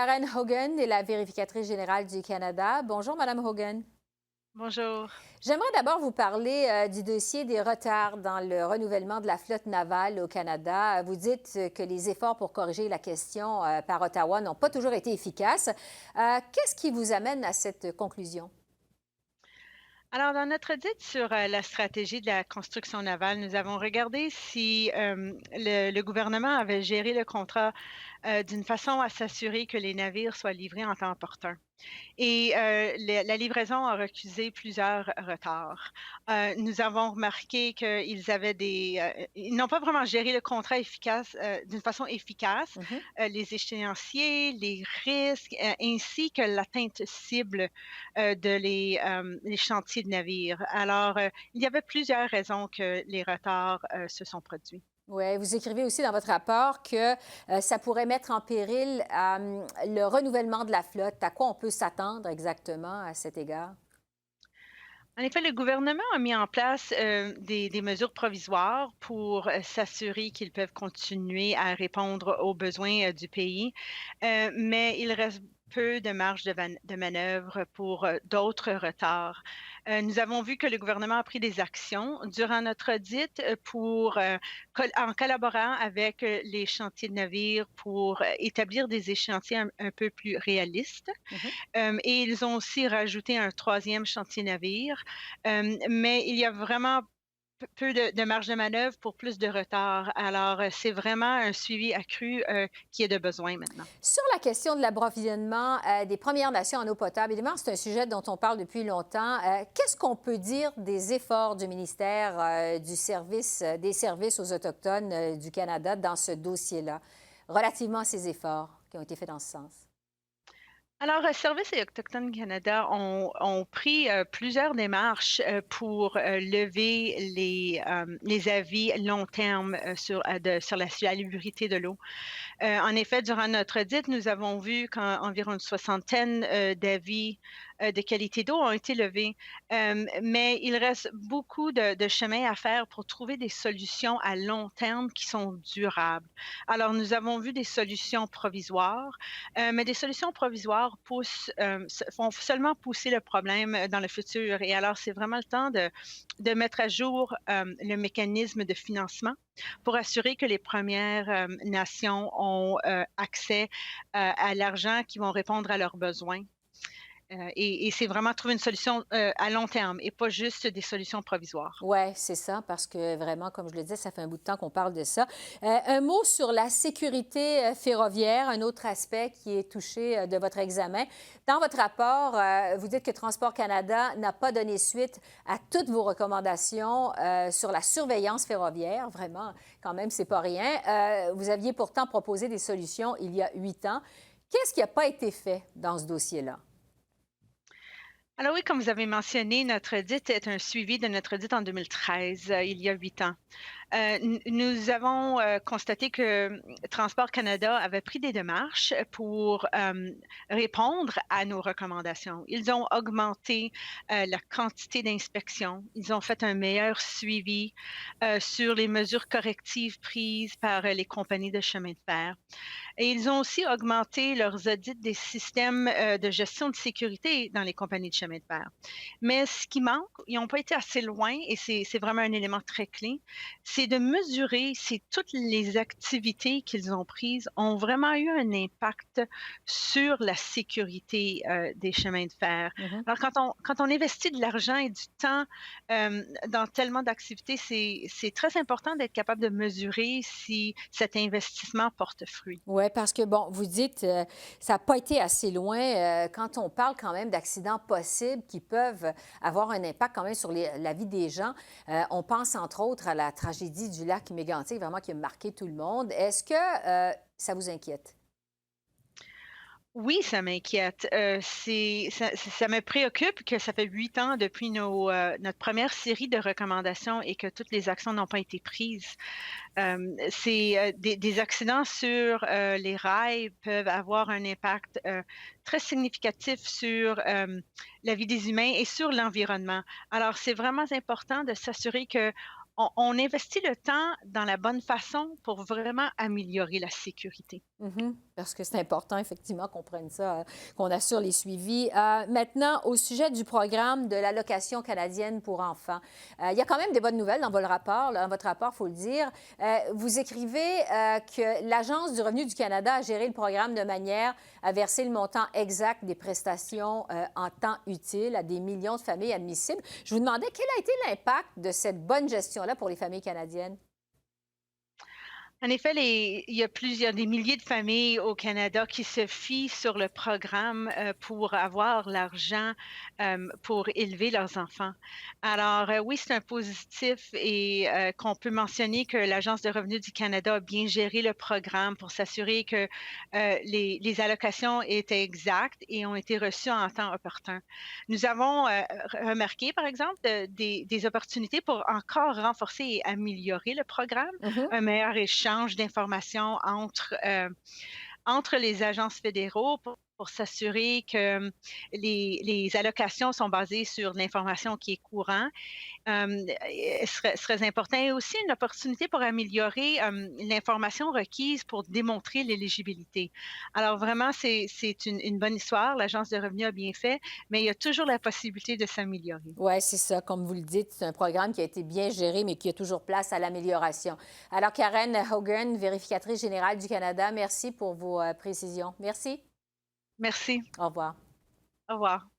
Karen Hogan est la vérificatrice générale du Canada. Bonjour, Madame Hogan. Bonjour. J'aimerais d'abord vous parler du dossier des retards dans le renouvellement de la flotte navale au Canada. Vous dites que les efforts pour corriger la question par Ottawa n'ont pas toujours été efficaces. Qu'est-ce qui vous amène à cette conclusion? Alors, dans notre audit sur la stratégie de la construction navale, nous avons regardé si le gouvernement avait géré le contrat d'une façon à s'assurer que les navires soient livrés en temps opportun. Et la livraison a recusé plusieurs retards. Nous avons remarqué qu'ils avaient ils n'ont pas vraiment géré le contrat d'une façon efficace, Mhm. les échéanciers, les risques, ainsi que l'atteinte cible les chantiers de navires. Alors, il y avait plusieurs raisons que les retards se sont produits. Oui, vous écrivez aussi dans votre rapport que ça pourrait mettre en péril le renouvellement de la flotte. À quoi on peut s'attendre exactement à cet égard? En effet, le gouvernement a mis en place des mesures provisoires pour s'assurer qu'ils peuvent continuer à répondre aux besoins du pays, mais il reste peu de marge de manœuvre pour d'autres retards. Nous avons vu que le gouvernement a pris des actions durant notre audit en collaborant avec les chantiers de navires pour établir des échéanciers un peu plus réalistes. Mhm. Et ils ont aussi rajouté un troisième chantier navire, mais il y a vraiment peu de marge de manœuvre pour plus de retard. Alors, c'est vraiment un suivi accru, qui est de besoin maintenant. Sur la question de l'approvisionnement des Premières Nations en eau potable, évidemment, c'est un sujet dont on parle depuis longtemps. Qu'est-ce qu'on peut dire des efforts du ministère du service, des services aux Autochtones du Canada dans ce dossier-là, relativement à ces efforts qui ont été faits dans ce sens? Alors, Services et Autochtones Canada ont pris plusieurs démarches pour lever les avis long terme sur la salubrité de l'eau. En effet, durant notre audit, nous avons vu qu'environ une soixantaine d'avis de qualité d'eau ont été levés, mais il reste beaucoup de chemin à faire pour trouver des solutions à long terme qui sont durables. Alors, nous avons vu des solutions provisoires, mais des solutions provisoires font seulement pousser le problème dans le futur. Et alors, c'est vraiment le temps de mettre à jour le mécanisme de financement pour assurer que les Premières Nations ont accès à l'argent qui vont répondre à leurs besoins. Et c'est vraiment trouver une solution à long terme et pas juste des solutions provisoires. Oui, c'est ça, parce que vraiment, comme je le disais, ça fait un bout de temps qu'on parle de ça. Un mot sur la sécurité ferroviaire, un autre aspect qui est touché de votre examen. Dans votre rapport, vous dites que Transport Canada n'a pas donné suite à toutes vos recommandations sur la surveillance ferroviaire. Vraiment, quand même, c'est pas rien. Vous aviez pourtant proposé des solutions il y a 8 ans. Qu'est-ce qui n'a pas été fait dans ce dossier-là? Alors oui, comme vous avez mentionné, notre audit est un suivi de notre audit en 2013, il y a 8 ans. Nous avons constaté que Transport Canada avait pris des démarches pour répondre à nos recommandations. Ils ont augmenté la quantité d'inspections. Ils ont fait un meilleur suivi sur les mesures correctives prises par les compagnies de chemin de fer. Et ils ont aussi augmenté leurs audits des systèmes de gestion de sécurité dans les compagnies de chemin de fer. Mais ce qui manque, ils n'ont pas été assez loin et c'est vraiment un élément très clé, c'est de mesurer si toutes les activités qu'ils ont prises ont vraiment eu un impact sur la sécurité des chemins de fer. Mhm. Alors, quand on investit de l'argent et du temps dans tellement d'activités, c'est très important d'être capable de mesurer si cet investissement porte fruit. Oui, parce que, bon, vous dites, ça n'a pas été assez loin. Quand on parle quand même d'accidents possibles qui peuvent avoir un impact quand même sur la vie des gens, on pense entre autres à la tragédie du lac Mégantic, vraiment qui a marqué tout le monde. Est-ce que ça vous inquiète? Oui, ça m'inquiète. Ça me préoccupe que ça fait 8 ans depuis notre première série de recommandations et que toutes les actions n'ont pas été prises. C'est, des accidents sur, les rails peuvent avoir un impact, très significatif sur, la vie des humains et sur l'environnement. Alors c'est vraiment important de s'assurer qu'on on investit le temps dans la bonne façon pour vraiment améliorer la sécurité. Mhm. Parce que c'est important, effectivement, qu'on prenne ça, qu'on assure les suivis. Maintenant, au sujet du programme de l'allocation canadienne pour enfants, il y a quand même des bonnes nouvelles dans votre rapport. Dans votre rapport, il faut le dire. Vous écrivez que l'Agence du revenu du Canada a géré le programme de manière à verser le montant exact des prestations en temps utile à des millions de familles admissibles. Je vous demandais quel a été l'impact de cette bonne gestion-là pour les familles canadiennes. En effet, il y a des milliers de familles au Canada qui se fient sur le programme pour avoir l'argent pour élever leurs enfants. Alors, oui, c'est un positif et qu'on peut mentionner que l'Agence de revenus du Canada a bien géré le programme pour s'assurer que les allocations étaient exactes et ont été reçues en temps opportun. Nous avons remarqué, par exemple, des opportunités pour encore renforcer et améliorer le programme, Mhm. un meilleur échange d'informations entre les agences fédéraux pour s'assurer que les allocations sont basées sur l'information qui est courante. Serait important et aussi une opportunité pour améliorer l'information requise pour démontrer l'éligibilité. Alors vraiment, c'est une bonne histoire. L'Agence de revenus a bien fait, mais il y a toujours la possibilité de s'améliorer. Oui, c'est ça. Comme vous le dites, c'est un programme qui a été bien géré, mais qui a toujours place à l'amélioration. Alors, Karen Hogan, vérificatrice générale du Canada, merci pour vos précisions. Merci. Merci. Au revoir. Au revoir.